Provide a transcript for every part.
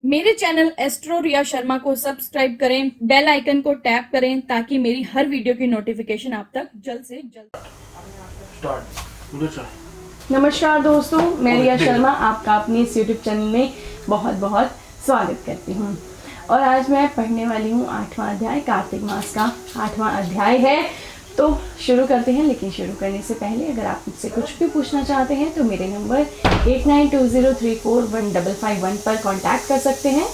मेरे channel astro Riya Sharma को subscribe करें, बेल आइकन को टैप करें ताकि मेरी हर वीडियो की नोटिफिकेशन आप तक जल्द से जल्द। नमस्कार दोस्तों, मैं रिया शर्मा आपका अपने इस यूट्यूब चैनल में बहुत बहुत स्वागत करती हूँ। और आज मैं पढ़ने वाली हूँ 8वां अध्याय, कार्तिक मास का 8वां अध्याय है। तो शुरू करते हैं, लेकिन शुरू करने से पहले अगर आप मुझसे कुछ भी पूछना चाहते हैं तो मेरे नंबर 8920341551 पर कांटेक्ट कर सकते हैं।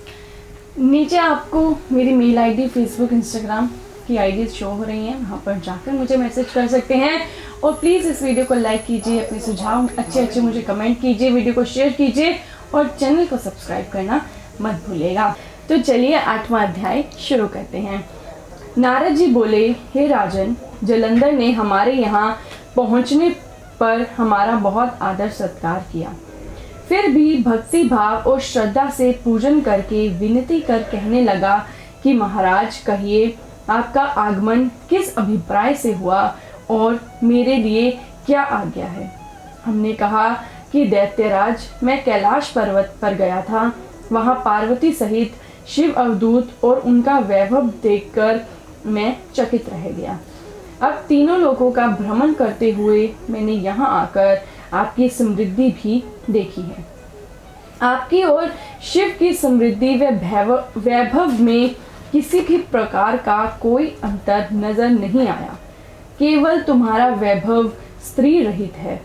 नीचे आपको मेरी मेल आईडी, फेसबुक, इंस्टाग्राम की आईडी शो हो रही हैं, वहाँ पर जाकर मुझे मैसेज कर सकते हैं। और प्लीज़ इस वीडियो को लाइक कीजिए, अपने सुझाव अच्छे मुझे कमेंट कीजिए, वीडियो को शेयर कीजिए और चैनल को सब्सक्राइब करना मत भूलिएगा। तो चलिए 8वां अध्याय शुरू करते हैं। नारद जी बोले, हे राजन, जलंधर ने हमारे यहाँ पहुँचने पर हमारा बहुत आदर सत्कार किया। फिर भी भक्ति भाव और श्रद्धा से पूजन करके विनती कर कहने लगा कि महाराज कहिए, आपका आगमन किस अभिप्राय से हुआ और मेरे लिए क्या आज्ञा है। हमने कहा कि दैत्यराज, मैं कैलाश पर्वत पर गया था। वहाँ पार्वती सहित शिव अवधूत और उनका वैभव देखकर मैं चकित रह गया। अब तीनों लोगों का भ्रमण करते हुए मैंने यहाँ आकर आपकी समृद्धि भी देखी है। आपकी और शिव की समृद्धि व वैभव में किसी भी प्रकार का कोई अंतर नजर नहीं आया। केवल तुम्हारा वैभव स्त्री रहित है।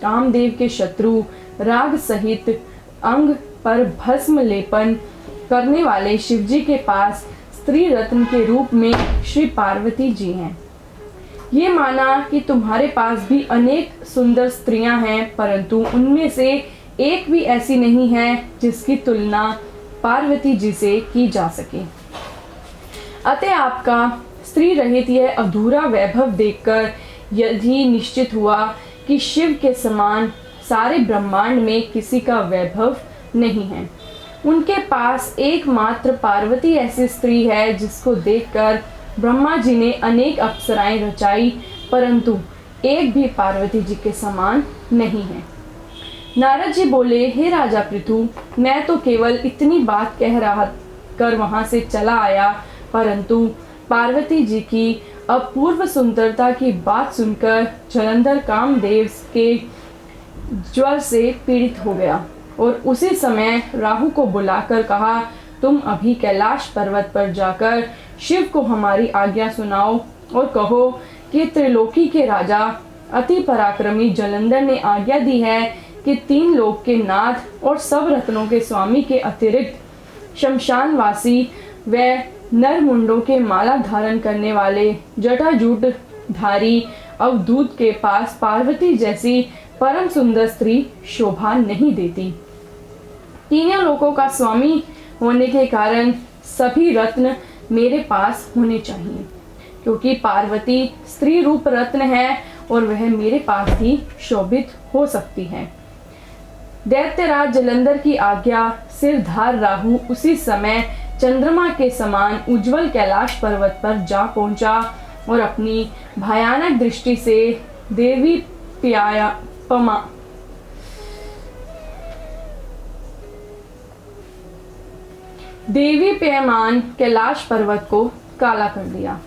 कामदेव के शत्रु राग सहित अंग पर भस्म लेपन करने वाले शिवजी के पास स्त्री रत्न के रूप में श्री पार्वती जी हैं। ये माना कि तुम्हारे पास भी अनेक सुंदर स्त्रियां हैं, परंतु उनमें से एक भी ऐसी नहीं है जिसकी तुलना पार्वती जी से की जा सके। अतः आपका स्त्री रहित यह अधूरा वैभव देखकर यही निश्चित हुआ कि शिव के समान सारे ब्रह्मांड में किसी का वैभव नहीं है। उनके पास एकमात्र पार्वती ऐसी स्त्री है जिसको देखकर ब्रह्मा जी ने अनेक अप्सराएं रचाई, परंतु एक भी पार्वती जी के समान नहीं है। नारद जी बोले, हे राजा पृथु, मैं तो केवल इतनी बात कह रहा कर वहां से चला आया, परंतु पार्वती जी की अपूर्व सुंदरता की बात सुनकर जलंधर कामदेव के ज्वर से पीड़ित हो गया और उसी समय राहु को बुलाकर कहा, तुम अभी कैलाश पर्वत पर जाकर शिव को हमारी आज्ञा सुनाओ और कहो कि त्रिलोकी के राजा अति पराक्रमी जलंधर ने आज्ञा दी है कि 3 लोक के नाथ और सब रत्नों के स्वामी के अतिरिक्त शमशानवासी व नरमुंडों के माला धारण करने वाले जटाजूट धारी अवधूत के पास पार्वती जैसी परम सुंदर स्त्री शोभा नहीं देती। तीनों लोकों का स्वामी होने के कारण सभी रत्न मेरे पास होने चाहिए, क्योंकि पार्वती स्त्री रूप रत्न है और वह मेरे पास ही शोभित हो सकती है। दैत्यराज जलंधर की आज्ञा सिरधार राहु उसी समय चंद्रमा के समान उज्जवल कैलाश पर्वत पर जा पहुंचा और अपनी भयानक दृष्टि से देवी प्यमान कैलाश पर्वत को काला कर दिया।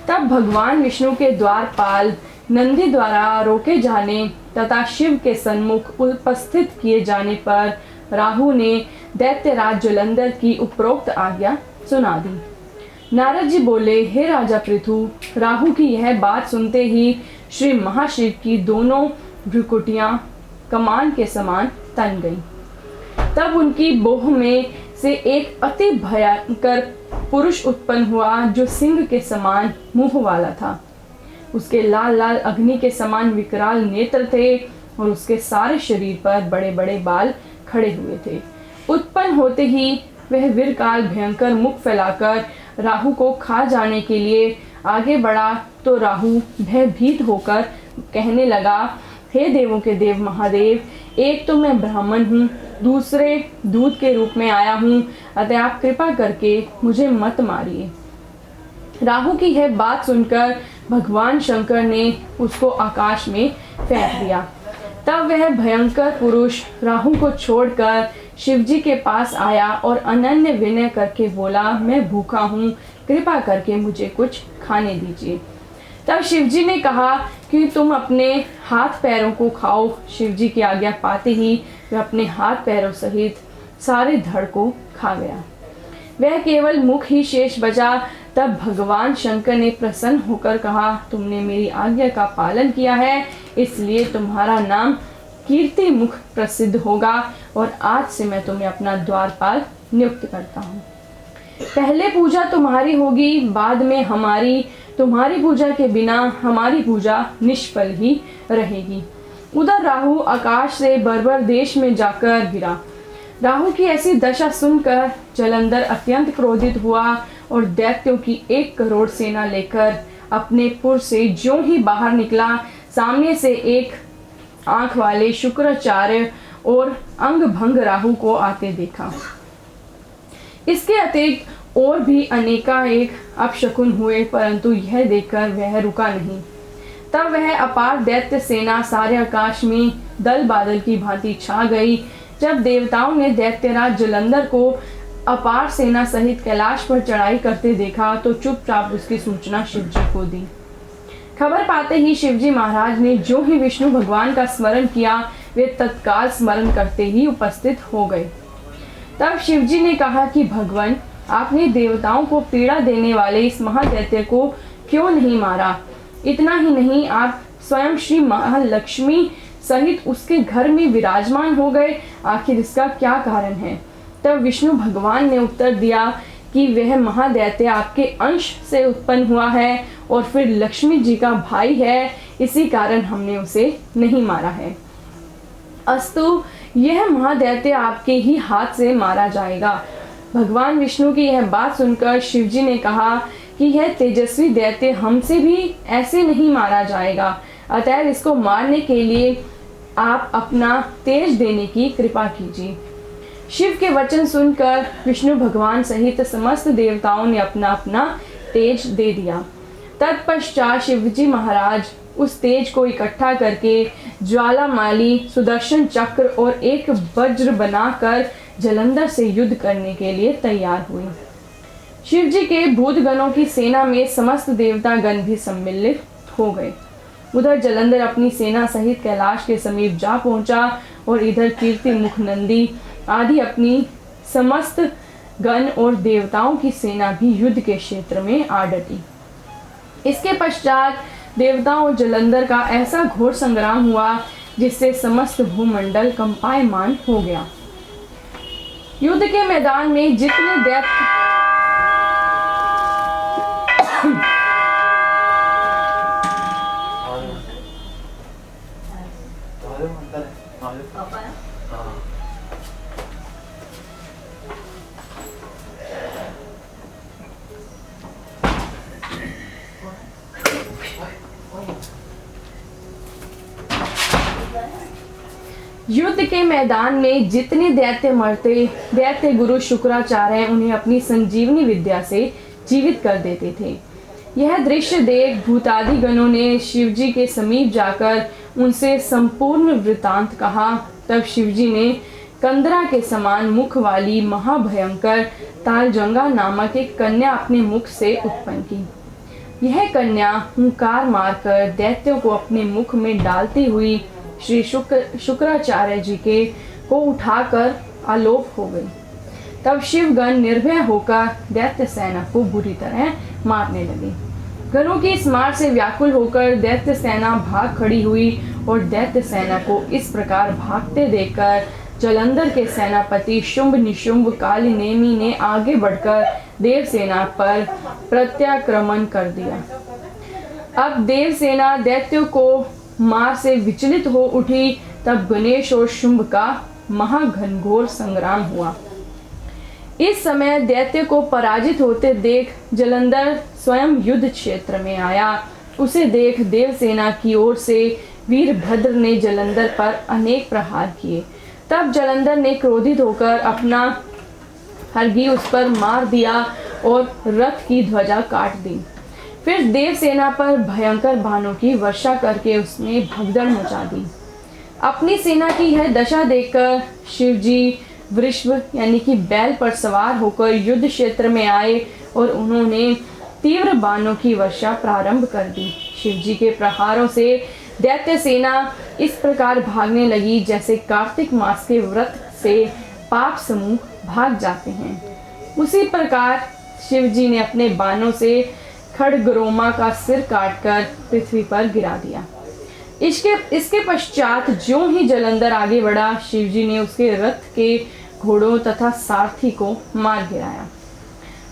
तब भगवान विष्णु के द्वारपाल नंदी द्वारा रोके जाने तथा शिव के सन्मुख उपस्थित किए जाने पर राहु ने दैत्यराज जलंधर की उपरोक्त आज्ञा सुना दी। नारद जी बोले, हे राजा पृथु, राहु की यह बात सुनते ही श्री महाशिव की दोनों भ्रुकुटियां कमान के समान तन गईं। तब उनकी बोह में से एक अति भयंकर पुरुष उत्पन्न हुआ जो सिंह के समान मुंह वाला था। उसके लाल लाल अग्नि के समान विकराल नेत्र थे और उसके सारे शरीर पर बड़े बड़े बाल खड़े हुए थे। उत्पन्न होते ही वह विकराल भयंकर मुख फैलाकर राहु को खा जाने के लिए आगे बढ़ा तो राहु भयभीत होकर कहने लगा, हे देवों के देव महादेव, एक तो मैं ब्राह्मण हूँ, दूसरे दूत के रूप में आया हूँ, अतः आप कृपा करके मुझे मत मारिए। राहु की यह बात सुनकर भगवान शंकर ने उसको आकाश में फेंक दिया। तब वह भयंकर पुरुष राहु को छोड़कर शिवजी के पास आया और अनन्य विनय करके बोला, मैं भूखा हूँ, कृपा करके मुझे कुछ खाने दीजिए। तब शिवजी ने कहा कि तुम अपने हाथ पैरों को खाओ। शिवजी की आज्ञा पाते ही वह अपने हाथ पैरों सहित सारे धड़ को खा गया। वह केवल मुख ही शेष बचा। तब भगवान शंकर ने प्रसन्न होकर कहा, तुमने मेरी आज्ञा का पालन किया है, इसलिए तुम्हारा नाम कीर्ति मुख प्रसिद्ध होगा और आज से मैं तुम्हें अपना द्वारपाल नियुक्त करता हूँ। पहले पूजा तुम्हारी होगी, बाद में हमारी। तुम्हारी पूजा के बिना हमारी पूजा निष्फल ही रहेगी। उधर राहु आकाश से बर्बर देश में जाकर गिरा। राहु की ऐसी दशा सुनकर जलंधर अत्यंत क्रोधित हुआ और दैत्यों की 1 करोड़ सेना लेकर अपने पुर से ज्यों ही बाहर निकला, सामने से एक आंख वाले शुक्राचार्य और अंग भंग राहु को आते देखा। इसके अतिरिक्त और भी अनेकानेक अपशकुन हुए, परंतु यह देखकर वह रुका नहीं। तब वह अपार दैत्य सेना सारे आकाश में दल बादल की भांति छा गई। जब देवताओं ने दैत्यराज जलंधर को अपार सेना सहित कैलाश पर चढ़ाई करते देखा तो चुपचाप उसकी सूचना शिवजी को दी। खबर पाते ही शिवजी महाराज ने जो ही विष्णु भगवान का स्मरण किया, वे तत्काल स्मरण करते ही उपस्थित हो गए। तब शिवजी ने कहा कि भगवान, आपने देवताओं को पीड़ा देने वाले इस महादैत्य को क्यों नहीं मारा? इतना ही नहीं, आप स्वयं श्री महालक्ष्मी सहित उसके घर में विराजमान हो गए। आखिर इसका क्या कारण है? तब विष्णु भगवान ने उत्तर दिया कि वह महादैत्य आपके अंश से उत्पन्न हुआ है और फिर लक्ष्मी जी का भाई है, इसी कारण हमने उसे नहीं मारा है। अस्तु, यह महादैत्य आपके ही हाथ से मारा जाएगा। भगवान विष्णु की यह बात सुनकर शिवजी ने कहा कि यह तेजस्वी दैत्य हमसे भी ऐसे नहीं मारा जाएगा, अतएव इसको मारने के लिए आप अपना तेज देने की कृपा कीजिए। शिव के वचन सुनकर विष्णु भगवान सहित समस्त देवताओं ने अपना अपना तेज दे दिया। तत्पश्चात शिवजी महाराज उस तेज को इकट्ठा करके ज्वालामाली, सुदर्शन चक्र और एक वज्र बनाकर जलंधर से युद्ध करने के लिए तैयार हुए। शिवजी के भूतगणों की सेना में समस्त देवता गण भी सम्मिलित हो गए। उधर जलंधर अपनी सेना सहित कैलाश के समीप जा पहुंचा और इधर कीर्ति मुख नंदी आदि अपनी समस्त गण और देवताओं की सेना भी युद्ध के क्षेत्र में आ डटी। इसके पश्चात देवताओं और जलंधर का ऐसा घोर संग्राम हुआ जिससे समस्त भूमंडल कंपायमान हो गया। युद्ध के मैदान में जितने दैत्य युद्ध के मैदान में जितने दैत्य मरते, दैत्य गुरु शुक्राचार्य उन्हें अपनी संजीवनी विद्या से जीवित कर देते थे। यह दृश्य देख भूतादि गणों ने शिवजी के समीप जाकर उनसे संपूर्ण वृतांत कहा। तब शिवजी ने कंदरा के समान मुख वाली महाभयंकर तालजंगा नामक एक कन्या अपने मुख से उत्पन्न की। यह कन्या हुंकार मारकर दैत्यों को अपने मुख में डालती हुई श्री शुक्राचार्य जी के को उठाकर आलोप हो गई। तब शिवगण निर्भय होकर दैत्य सेना को बुरी तरह मारने लगे। गणों की इस मार से व्याकुल होकर दैत्य सेना भाग खड़ी हुई और दैत्य सेना को इस प्रकार भागते देखकर जलंधर के सेनापति शुंभ निशुंभ कालिनेमी ने आगे बढ़कर देवसेना पर प्रत्याक्रमण कर दिया। अब देवसेना दैत्यों को मार से विचलित हो उठी। तब गणेश और शुंभ का महाघनघोर संग्राम हुआ। इस समय दैत्य को पराजित होते देख जलंधर स्वयं युद्ध क्षेत्र में आया। उसे देख देवसेना की ओर से वीरभद्र ने जलंधर पर अनेक प्रहार किए। तब जलंधर ने क्रोधित होकर अपना हरगी उस पर मार दिया और रथ की ध्वजा काट दी। फिर देवसेना पर भयंकर बाणों की वर्षा करके उसने भगदड़ मचा दी। अपनी सेना की यह दशा देखकर शिवजी वृषभ यानी कि बैल पर सवार होकर युद्ध क्षेत्र में आए और उन्होंने तीव्र बाणों की वर्षा प्रारंभ कर दी। शिवजी के प्रहारों से दैत्य सेना इस प्रकार भागने लगी जैसे कार्तिक मास के व्रत से पाप समूह भाग जाते हैं। उसी प्रकार शिवजी ने अपने बाणों से खड़गरोमा का सिर काटकर पृथ्वी पर गिरा दिया। इसके पश्चात जो ही जलंधर आगे बढ़ा, शिवजी ने उसके रथ के घोड़ों तथा सारथी को मार गिराया।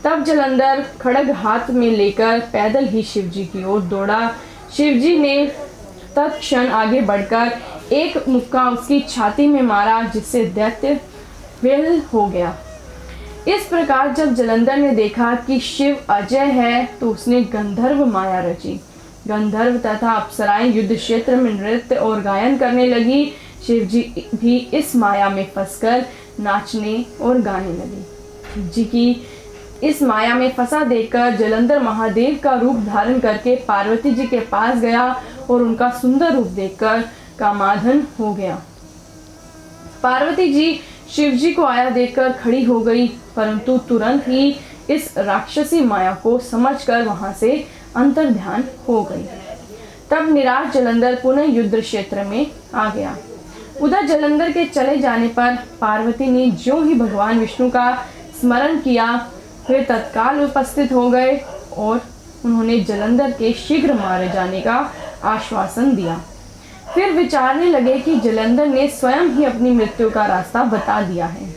तब जलंधर खड़ग हाथ में लेकर पैदल ही शिवजी की ओर दौड़ा। शिवजी ने तत्क्षण आगे बढ़कर एक मुक्का उसकी छाती में मारा जिससे दैत्य विह्वल हो गया। इस प्रकार जब जलंधर ने देखा कि शिव अजय है तो उसने गंधर्व माया रची। गंधर्व तथा अप्सराएं युद्ध क्षेत्र में नृत्य और गायन करने लगी। शिवजी भी इस माया में फंसकर नाचने और गाने लगे। शिवजी की इस माया में फंसा देखकर जलंधर महादेव का रूप धारण करके पार्वती जी के पास गया और उनका सुंदर रूप देखकर कामाधन हो गया। पार्वती जी शिवजी को आया देखकर खड़ी हो गई, परंतु तुरंत ही इस राक्षसी माया को समझकर वहां से अंतर्ध्यान हो गई। तब निराश जलंधर पुनः युद्ध क्षेत्र में आ गया। उधर जलंधर के चले जाने पर पार्वती ने जो ही भगवान विष्णु का स्मरण किया, वे तत्काल उपस्थित हो गए और उन्होंने जलंधर के शीघ्र मारे जाने का आश्वासन दिया। फिर विचारने लगे कि जलंधर ने स्वयं ही अपनी मृत्यु का रास्ता बता दिया है।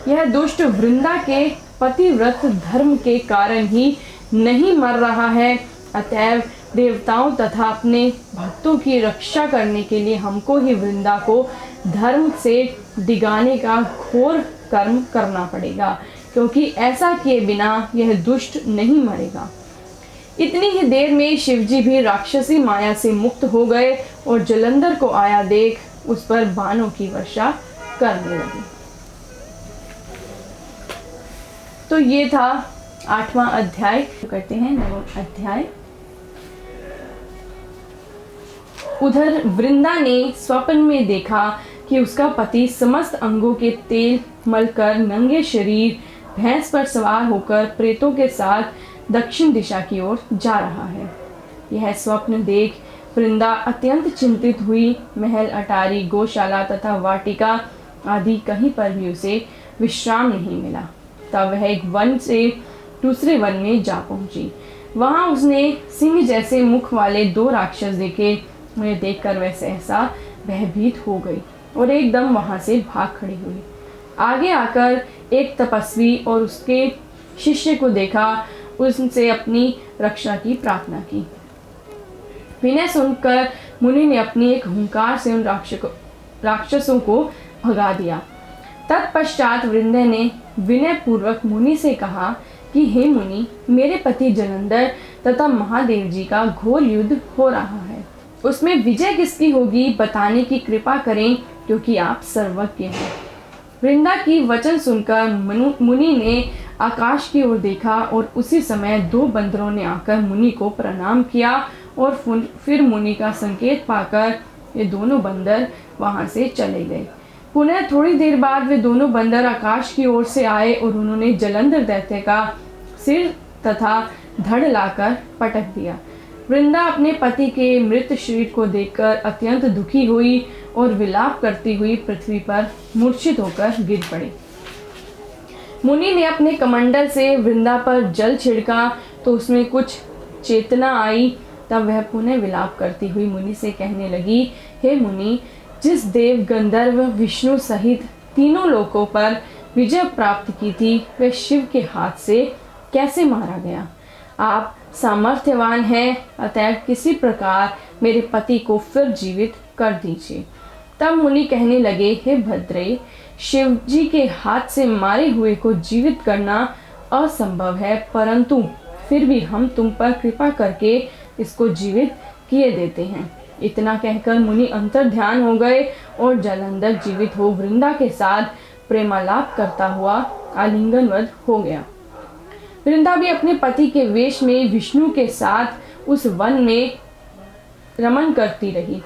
यह दुष्ट वृंदा के पतिव्रत धर्म के कारण ही नहीं मर रहा है, अतएव देवताओं तथा अपने भक्तों की रक्षा करने के लिए हमको ही वृंदा को धर्म से डिगाने का घोर कर्म करना पड़ेगा, क्योंकि ऐसा किए बिना यह दुष्ट नहीं मरेगा। इतनी ही देर में शिवजी भी राक्षसी माया से मुक्त हो गए और जलंधर को आया देख उस पर बाणों की वर्षा करने लगे। तो ये था 8वां अध्याय। करते हैं 9वां अध्याय। उधर वृंदा ने स्वप्न में देखा कि उसका पति समस्त अंगों के तेल मलकर नंगे शरीर भैंस पर सवार होकर प्रेतों के साथ दक्षिण दिशा की ओर जा रहा है। यह स्वप्न देख वृंदा अत्यंत चिंतित हुई। महल, अटारी, गौशाला तथा वाटिका आदि कहीं पर भी उसे विश्राम नहीं मिला। तब वह एक वन से दूसरे वन में जा पहुंची। वहां उसने सिंह जैसे मुख वाले 2 राक्षस देखे। उन्हें देखकर वह सहसा भयभीत हो गई और एकदम वहां से भाग खड़ी हुई। आगे आकर एक तपस्वी और उसके शिष्य को देखा, उनसे अपनी रक्षा की प्रार्थना की। विनय सुनकर मुनि ने अपनी एक हुंकार से उन राक्षसों को भगा दिया। तत्पश्चात वृंदा ने विनय पूर्वक मुनि से कहा कि हे मुनि, मेरे पति जलंधर तथा महादेव जी का घोर युद्ध हो रहा है। उसमें विजय किसकी होगी बताने की कृपा करें, क्योंकि आप सर्वज्ञ हैं। वृंदा की वचन सुनकर मुनि ने आकाश की ओर देखा और उसी समय 2 बंदरों ने आकर मुनि को प्रणाम किया और फिर मुनि का संकेत पाकर ये दोनों बंदर वहां से चले गए। पुनः थोड़ी देर बाद वे दोनों बंदर आकाश की ओर से आए और उन्होंने जलंधर दैत्य का सिर तथा धड़ लाकर पटक दिया। वृंदा अपने पति के मृत शरीर को देखकर अत्यंत दुखी हुई और विलाप करती हुई पृथ्वी पर मूर्छित होकर गिर पड़ी। मुनि ने अपने कमंडल से वृंदा पर जल छिड़का तो उसमें कुछ चेतना आई। तब वह पुनः विलाप करती हुई मुनि से कहने लगी, हे मुनि, जिस देव गंधर्व विष्णु सहित तीनों लोकों पर विजय प्राप्त की थी, वह शिव के हाथ से कैसे मारा गया? आप सामर्थ्यवान हैं, अतः किसी प्रकार मेरे पति को फिर जीवित कर दीजिए। तब मुनि कहने लगे, हे भद्रे, शिव जी के हाथ से मारे हुए को जीवित करना असंभव है, परंतु फिर भी हम तुम पर कृपा करके इसको जीवित किए देते हैं। इतना कहकर मुनि अंतर्ध्यान हो गए और जलंधर जीवित हो वृंदा के साथ प्रेमालाप करता हुआ आलिंगनवत हो गया। वृंदा भी अपने पति के वेश में विष्णु के साथ उस वन में रमन करती रही,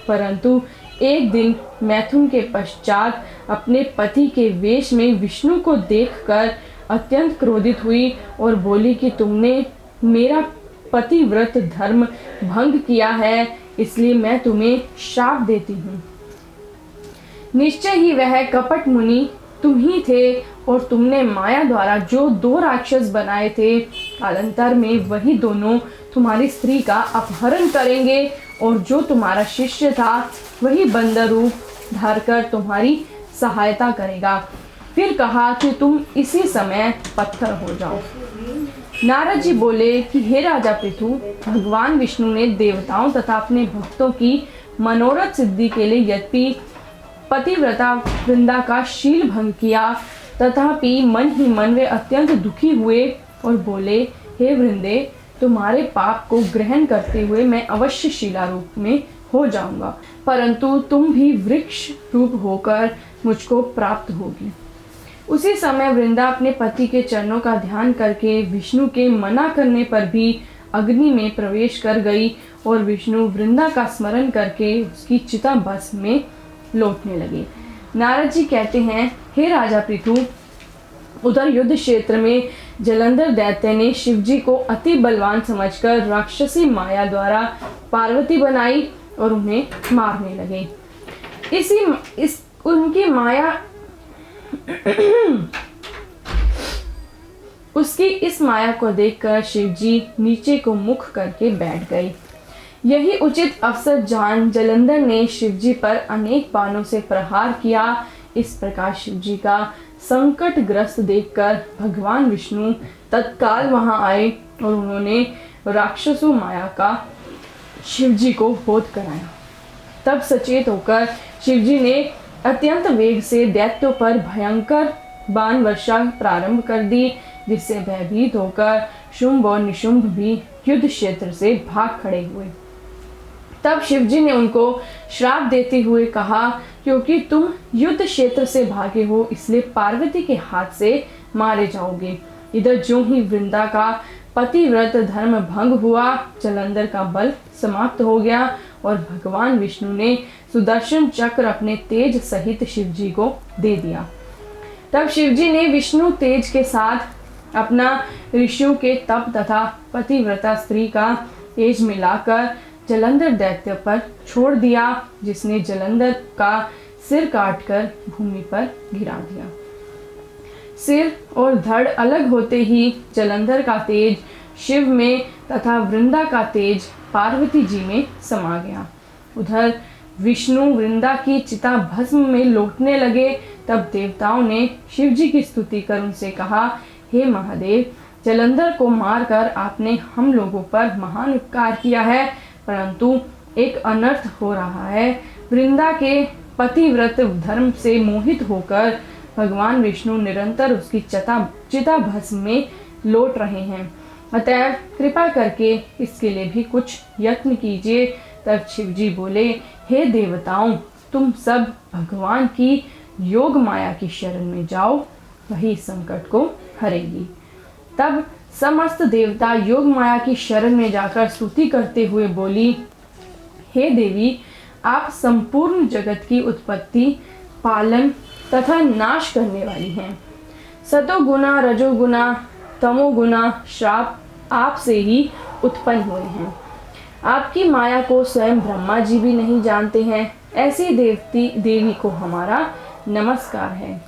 परंतु एक दिन मैथुन के पश्चात अपने पति के वेश में विष्णु को देखकर अत्यंत क्रोधित हुई और बोली कि तुमने मेरा पतिव्रत धर्म भंग किया है, इसलिए मैं तुम्हें श्राप देती हूँ। निश्चय ही वह कपट मुनि तुम ही थे और तुमने माया द्वारा जो 2 राक्षस बनाए थे, कालांतर में वही दोनों तुम्हारी स्त्री का अपहरण करेंगे और जो तुम्हारा शिष्य था वही बंदर रूप धारकर तुम्हारी सहायता करेगा। फिर कहा कि तुम इसी समय पत्थर हो जाओ। नारद जी बोले कि हे राजा पृथु, भगवान विष्णु ने देवताओं तथा अपने भक्तों की मनोरथ सिद्धि के लिए यद्यपि पतिव्रता वृंदा का शील भंग किया, तथापि मन ही मन वे अत्यंत दुखी हुए और बोले, हे वृंदे, तुम्हारे पाप को ग्रहण करते हुए मैं अवश्य शिला रूप में हो जाऊंगा, परंतु तुम भी वृक्ष रूप होकर मुझको प्राप्त होगी। उसी समय वृंदा अपने पति के चरणों का ध्यान करके विष्णु के मना करने पर भी अग्नि में प्रवेश कर गई और विष्णु वृंदा का स्मरण करके उसकी चिता भस्म में लौटने लगे। नारद जी कहते हैं, हे राजा पृथु, उधर युद्ध क्षेत्र में जलंधर दैत्य ने शिवजी को अति बलवान समझकर राक्षसी माया द्वारा पार्वती बनाई और उन्हें मारने लगे। उनकी माया उसकी इस माया को देखकर शिवजी नीचे को मुख करके बैठ गए। यही उचित अवसर जान जलंधर ने शिवजी पर अनेक बाणों से प्रहार किया। इस प्रकार शिवजी का संकटग्रस्त देखकर भगवान विष्णु तत्काल वहां आए और उन्होंने राक्षसों माया का शिवजी को बोध कराया। तब सचेत होकर शिवजी ने अत्यंत वेग से दैत्यों पर भयंकर बाण वर्षा प्रारंभ कर दी, जिससे भयभीत होकर शुंभ और निशुंभ भी युद्ध क्षेत्र से भाग खड़े हुए। तब शिवजी ने उनको श्राप देते हुए कहा, क्योंकि तुम युद्ध क्षेत्र से भागे हो इसलिए पार्वती के हाथ से मारे जाओगे। इधर जो ही वृंदा का पतिव्रत धर्म भंग हुआ, जलंधर का बल समाप्त हो गया और भगवान विष्णु ने सुदर्शन चक्र अपने तेज सहित शिवजी को दे दिया। तब शिवजी ने विष्णु तेज के साथ अपना ऋषियों के तप तथा पतिव्रता स्त्री का तेज मिलाकर जलंधर दैत्य पर छोड़ दिया, जिसने जलंधर का सिर काटकर भूमि पर गिरा दिया। सिर और धड़ अलग होते ही जलंधर का तेज शिव में तथा वृंदा का तेज पार्वती जी में समा गया। उधर विष्णु वृंदा की चिता भस्म में लौटने लगे। तब देवताओं ने शिव जी की स्तुति कर उनसे कहा, हे महादेव, जलंधर को मारकर आपने हम लोगों पर महान उपकार किया है, परंतु एक अनर्थ हो रहा है। वृंदा के पतिव्रत धर्म से मोहित होकर भगवान विष्णु निरंतर उसकी चिता भस्म में लौट रहे हैं, अतएव कृपा करके इसके लिए भी कुछ यत्न कीजिए। तब शिव जी बोले, हे देवताओं, तुम सब भगवान की योग माया की शरण में जाओ, वही संकट को हरेगी। तब समस्त देवता योग माया की शरण में जाकर स्तुति करते हुए बोली, हे देवी, आप संपूर्ण जगत की उत्पत्ति, पालन तथा नाश करने वाली हैं। सतोगुना, रजोगुना, तमोगुना श्राप आपसे ही उत्पन्न हुए हैं। आपकी माया को स्वयं ब्रह्मा जी भी नहीं जानते हैं। ऐसी देवी को हमारा नमस्कार है।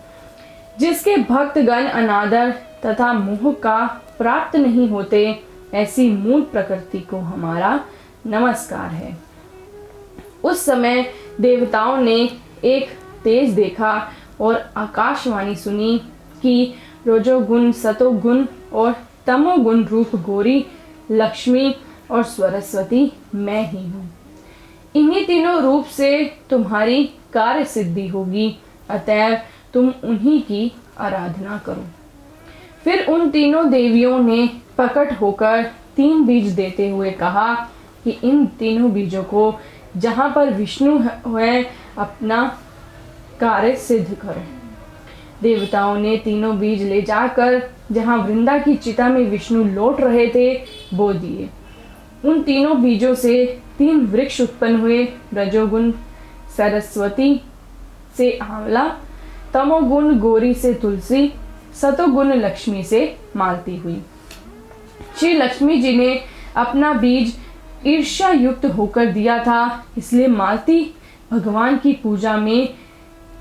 जिसके भक्तगण अनादर तथा मोह का प्राप्त नहीं होते, ऐसी मूल प्रकृति को हमारा नमस्कार है। उस समय देवताओं ने एक तेज देखा और आकाशवाणी सुनी कि रजोगुण, सतोगुण और तमोगुण रूप गौरी, लक्ष्मी और सरस्वती मैं ही हूँ। इन्हीं तीनों रूप से तुम्हारी कार्य सिद्धि होगी, अतएव तुम उन्हीं की आराधना करो। फिर उन तीनों देवियों ने प्रकट होकर 3 बीज देते हुए कहा कि इन तीनों बीजों को जहाँ पर विष्णु है अपना कार्य सिद्ध करो। देवताओं ने तीनों बीज ले जाकर जहाँ वृंदा की चिता में विष्णु लौट रहे थे बो दिए। उन तीनों बीजों से 3 वृक्ष उत्पन्न हुए। रजोगुण सरस्वती से आंवला, तमोगुण गौरी से तुलसी, सतोगुण लक्ष्मी से मालती हुई। श्री लक्ष्मी जी ने अपना बीज ईर्ष्या युक्त होकर दिया था, इसलिए मालती भगवान की पूजा में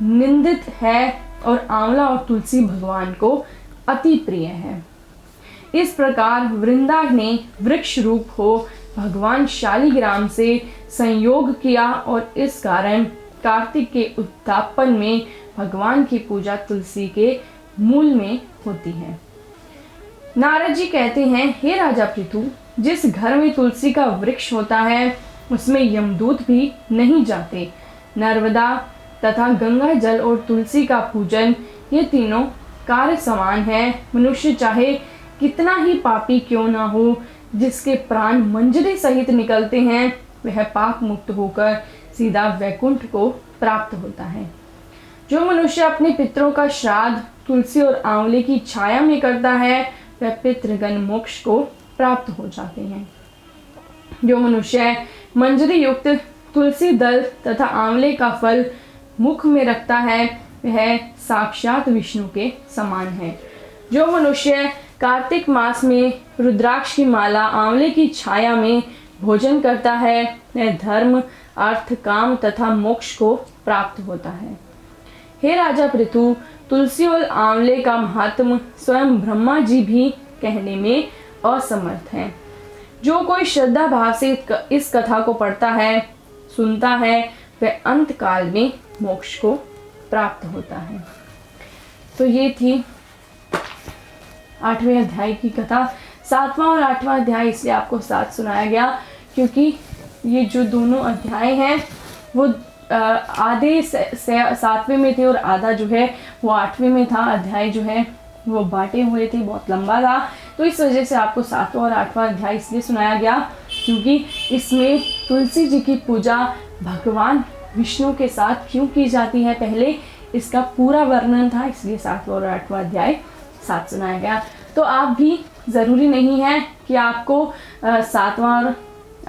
निंदित है और आंवला और तुलसी भगवान को अति प्रिय है। इस प्रकार वृंदा ने वृक्ष रूप हो भगवान शालिग्राम से संयोग किया और इस कारण कार्तिक के उत्तापन में भगवान की पूजा तुलसी के मूल में होती है। नारद जी कहते हैं, हे राजा पृथु, जिस घर में तुलसी का वृक्ष होता है उसमें यमदूत भी नहीं जाते। नर्मदा तथा गंगा जल और तुलसी का पूजन, ये तीनों कार्य समान है। मनुष्य चाहे कितना ही पापी क्यों ना हो, जिसके प्राण मंजरी सहित निकलते हैं वह पाप मुक्त होकर सीधा वैकुंठ को प्राप्त होता है। जो मनुष्य अपने पितरों का श्राद्ध तुलसी और आंवले की छाया में करता है वह पितृगण मोक्ष को प्राप्त हो जाते हैं। जो मनुष्य मंजरी युक्त तुलसी दल तथा आंवले का फल मुख में रखता है वह साक्षात विष्णु के समान है। जो मनुष्य कार्तिक मास में रुद्राक्ष की माला आंवले की छाया में भोजन करता है वह धर्म अर्थ काम तथा मोक्ष को प्राप्त होता है। हे राजा पृथु, तुलसी और आंवले का महात्म स्वयं ब्रह्मा जी भी कहने में असमर्थ हैं। जो कोई श्रद्धा भाव से इस कथा को पढ़ता है सुनता है वह अंत काल में मोक्ष को प्राप्त होता है। तो ये थी 8वें अध्याय की कथा। 7वां और 8वां अध्याय इसलिए आपको साथ सुनाया गया क्योंकि ये जो दोनों अध्याय हैं वो आधे 7वें में थे और आधा जो है वो 8वें में था। अध्याय जो है वो बांटे हुए थे, बहुत लंबा था, तो इस वजह से आपको 7वां और 8वां अध्याय इसलिए सुनाया गया क्योंकि इसमें तुलसी जी की पूजा भगवान विष्णु के साथ क्यों की जाती है पहले इसका पूरा वर्णन था, इसलिए 7वां और 8वां अध्याय साथ सुनाया गया। तो आप भी ज़रूरी नहीं है कि आपको 7वां और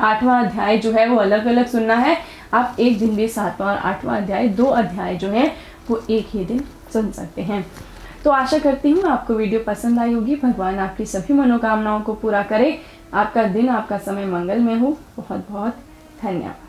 8वां अध्याय जो है वो अलग अलग सुनना है। आप एक दिन भी 7वां और 8वां अध्याय 2 अध्याय जो है वो एक ही दिन सुन सकते हैं। तो आशा करती हूँ आपको वीडियो पसंद आई होगी। भगवान आपकी सभी मनोकामनाओं को पूरा करे। आपका दिन आपका समय मंगलमय हो। बहुत बहुत धन्यवाद।